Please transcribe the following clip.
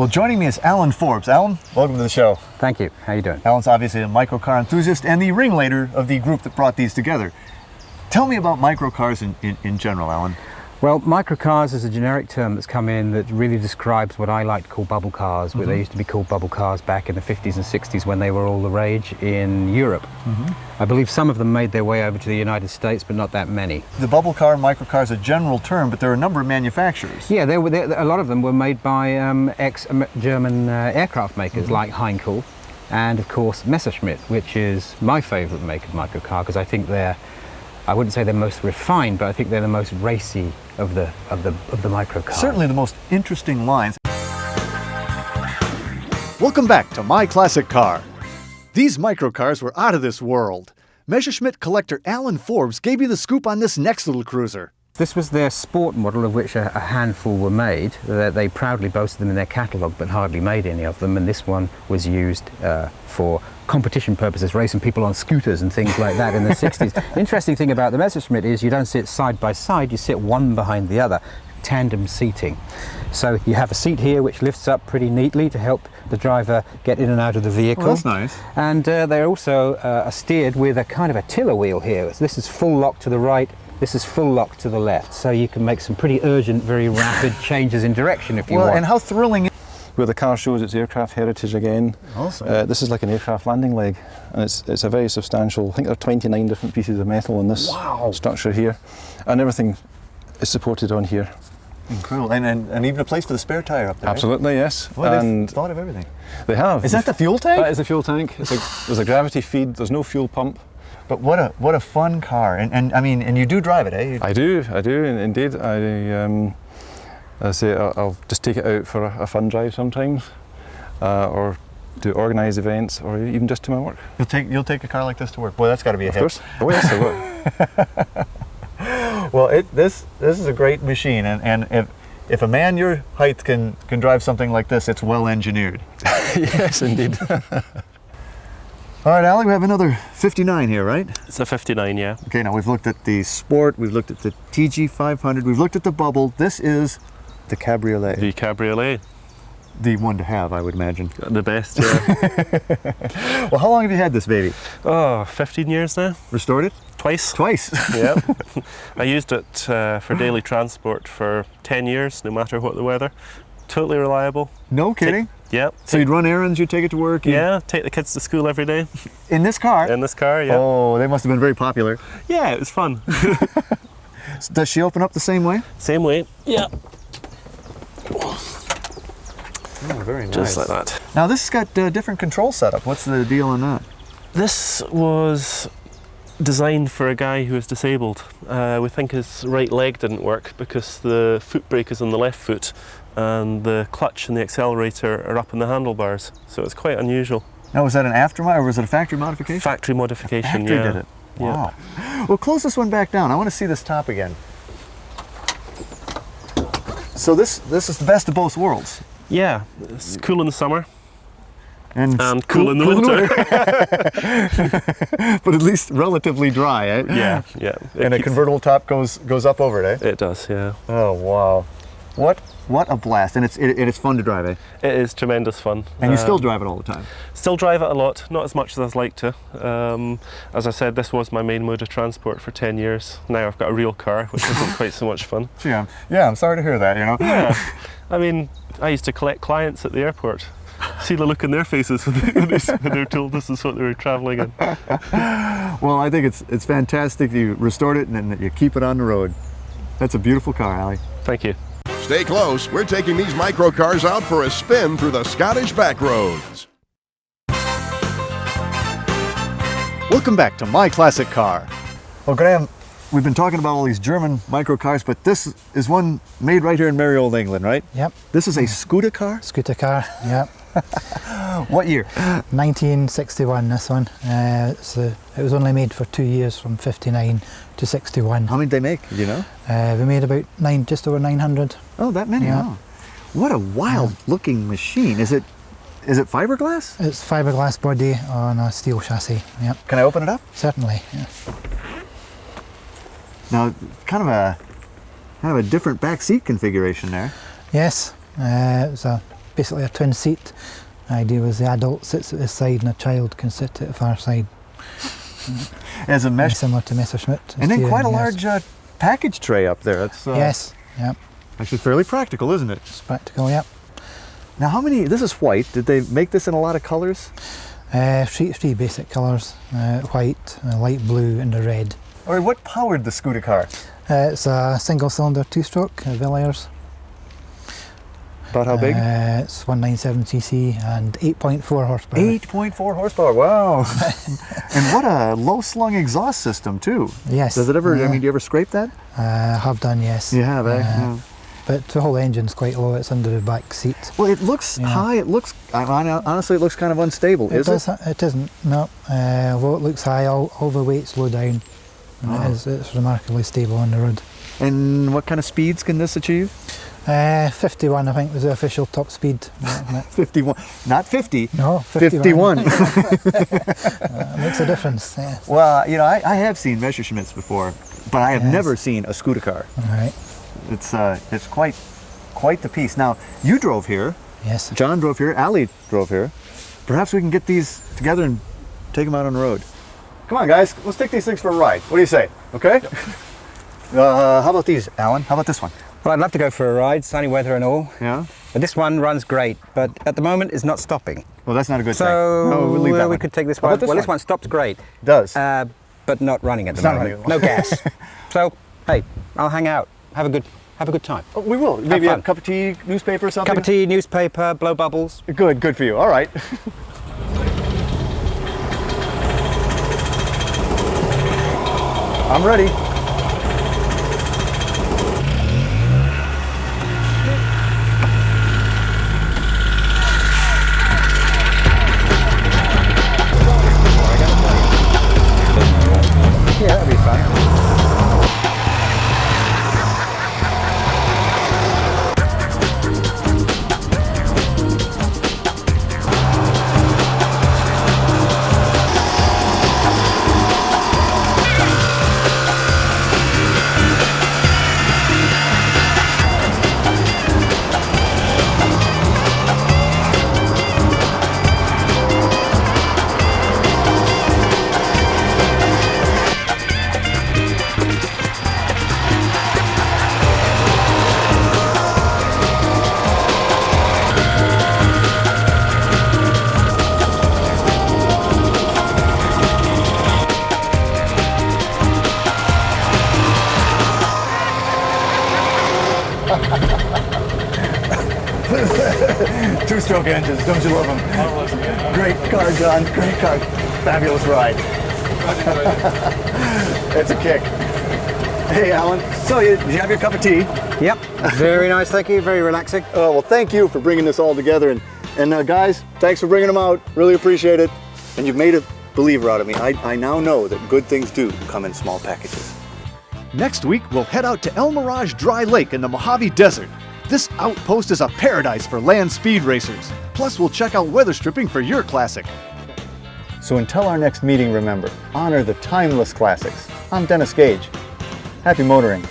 Well, joining me is Alan Forbes. Alan, welcome to the show. Thank you. How you doing? Alan's obviously a microcar enthusiast and the ringleader of the group that brought these together. Tell me about microcars in general, Alan. Well, microcars is a generic term that's come in that really describes what I like to call bubble cars. They used to be called bubble cars back in the 50s and 60s when they were all the rage in Europe. I believe some of them made their way over to the United States, but not that many. The bubble car, microcar is a general term, but there are a number of manufacturers. Yeah, a lot of them were made by ex-German aircraft makers like Heinkel and, of course, Messerschmitt, which is my favorite make of microcar because I think I wouldn't say they're most refined, but I think they're the most racy of the microcars. Certainly the most interesting lines. Welcome back to My Classic Car. These microcars were out of this world. Messerschmitt collector Alan Forbes gave you the scoop on this next little cruiser. This was their sport model, of which a handful were made. They proudly boasted them in their catalogue, but hardly made any of them. And this one was used for competition purposes, racing people on scooters and things like that in the 60s. The interesting thing about the Messerschmitt is you don't sit side by side, you sit one behind the other, tandem seating. So you have a seat here which lifts up pretty neatly to help the driver get in and out of the vehicle. Well, that's nice. And they're also steered with a kind of a tiller wheel here. So this is full lock to the right, this is full lock to the left. So you can make some pretty urgent, very rapid changes in direction if you want. And how thrilling. Where the car shows its aircraft heritage again. Awesome. This is like an aircraft landing leg, and it's a very substantial, I think there are 29 different pieces of metal in this structure here, and everything is supported on here. Incredible. And even a place for the spare tire up there. Absolutely, yes. Well, and they've thought of everything. They have. Is that the fuel tank? That is the fuel tank. There's a gravity feed, there's no fuel pump. But what a fun car. And I mean, and you do drive it, eh? I do, indeed. I say I'll just take it out for a fun drive sometimes, or to organise events, or even just to my work. You'll take a car like this to work. Boy, that's got to be a hit. Of course. Oh yes, I will. Well, this is a great machine, and if a man your height can drive something like this, it's well engineered. Yes, indeed. All right, Ali, we have another 59 here, right? It's a 59, yeah. Okay, now we've looked at the Sport, we've looked at the TG500, we've looked at the Bubble. This is the Cabriolet. The Cabriolet. The one to have, I would imagine. The best, yeah. Well, how long have you had this baby? Oh, 15 years now. Restored it? Twice. Twice? Yeah. I used it for daily transport for 10 years, no matter what the weather. Totally reliable. No kidding? Yeah. So you'd run errands, you'd take it to work? Yeah, take the kids to school every day. In this car? In this car, yeah. Oh, they must have been very popular. Yeah, it was fun. Does she open up the same way? Same way. Yeah. Oh, very nice. Just like that. Now this has got a different control setup. What's the deal on that? This was designed for a guy who is disabled. We think his right leg didn't work because the foot brake is on the left foot and the clutch and the accelerator are up in the handlebars, so it's quite unusual. Now, was that an aftermarket or was it a factory modification? Factory modification, Factory yeah. did it. Wow. Yeah. Well, close this one back down. I want to see this top again. So this is the best of both worlds. Yeah, it's cool in the summer. And cool in the winter. But at least relatively dry, eh? Yeah, yeah. And a convertible top goes up over it, eh? It does, yeah. Oh, wow. What a blast. And it's fun to drive, eh? It is tremendous fun. And you still drive it all the time? Still drive it a lot, not as much as I'd like to. As I said, this was my main mode of transport for 10 years. Now I've got a real car, which isn't quite so much fun. Yeah, I'm sorry to hear that, you know? Yeah. I mean, I used to collect clients at the airport. See the look in their faces when they're told this is what they were travelling in. Well, I think it's fantastic that you restored it and that you keep it on the road. That's a beautiful car, Ali. Thank you. Stay close. We're taking these microcars out for a spin through the Scottish back roads. Welcome back to My Classic Car. Well, Graham, we've been talking about all these German microcars, but this is one made right here in merry old England, right? Yep. This is a scooter car? Scooter car, yep. What year? 1961, this one. It was only made for 2 years, from 59 to 61. How many did they make, do you know? We made about just over 900. Oh, that many? Yeah. Wow. What a wild looking machine. Is it fiberglass? It's fiberglass body on a steel chassis, yep. Can I open it up? Certainly, yeah. Now, kind of a different back seat configuration there. Yes, it's a basically a twin seat. The idea was the adult sits at this side and a child can sit at the far side. As a mesh, Similar to Messerschmitt. and then quite a Steering, large package tray up there. That's yes. Yep. actually fairly practical, isn't it? It's practical. Yep. Now, how many? This is white. Did they make this in a lot of colors? Three basic colours: white, light blue, and a red. Or what powered the scooter car? It's a single-cylinder two-stroke, Villiers. About how big? It's 197cc and 8.4 horsepower. 8.4 horsepower. Wow! And what a low-slung exhaust system too. Yes. Does it ever? I mean, do you ever scrape that? I have done, yes. You have, eh? Yeah. But the whole engine's quite low. It's under the back seat. Well, it looks high. It looks honestly, it looks kind of unstable. Is it? It isn't. No. Although it looks high, all the weight's low down. And it's remarkably stable on the road. And what kind of speeds can this achieve? 51, I think, was the official top speed. 51, not 50. No, 51. Makes a difference. Yes. Well, you know, I have seen Messerschmitts before, but I have never seen a scooter car. All right. It's quite the piece. Now, you drove here. Yes. John drove here. Ali drove here. Perhaps we can get these together and take them out on the road. Come on, guys. Let's take these things for a ride. What do you say? Okay? Yep. How about these, Alan? How about this one? Well, I'd love to go for a ride, sunny weather and all. Yeah? But this one runs great, but at the moment it's not stopping. Well, that's not a good thing. So No, we'll leave that we one. could take this How one. about this Well, one? this one stops great, Does. but not running at the It's not moment. running. No gas. So, hey, I'll hang out. Have a good time. Oh, we will. Maybe a fun. cup of tea, newspaper or something? Cup of tea, newspaper, blow bubbles. Good for you. All right. I'm ready. Yeah, that'll be fine. Two-stroke engines, don't you love them? Great car, John, great car. Fabulous ride. It's a kick. Hey, Alan, so did you have your cup of tea? Yep. Very nice, thank you. Very relaxing. Oh, well, thank you for bringing this all together. And guys, thanks for bringing them out. Really appreciate it. And you've made a believer out of me. I now know that good things do come in small packages. Next week, we'll head out to El Mirage Dry Lake in the Mojave Desert. This outpost is a paradise for land speed racers. Plus, we'll check out weather stripping for your classic. So until our next meeting, remember, honor the timeless classics. I'm Dennis Gage. Happy motoring.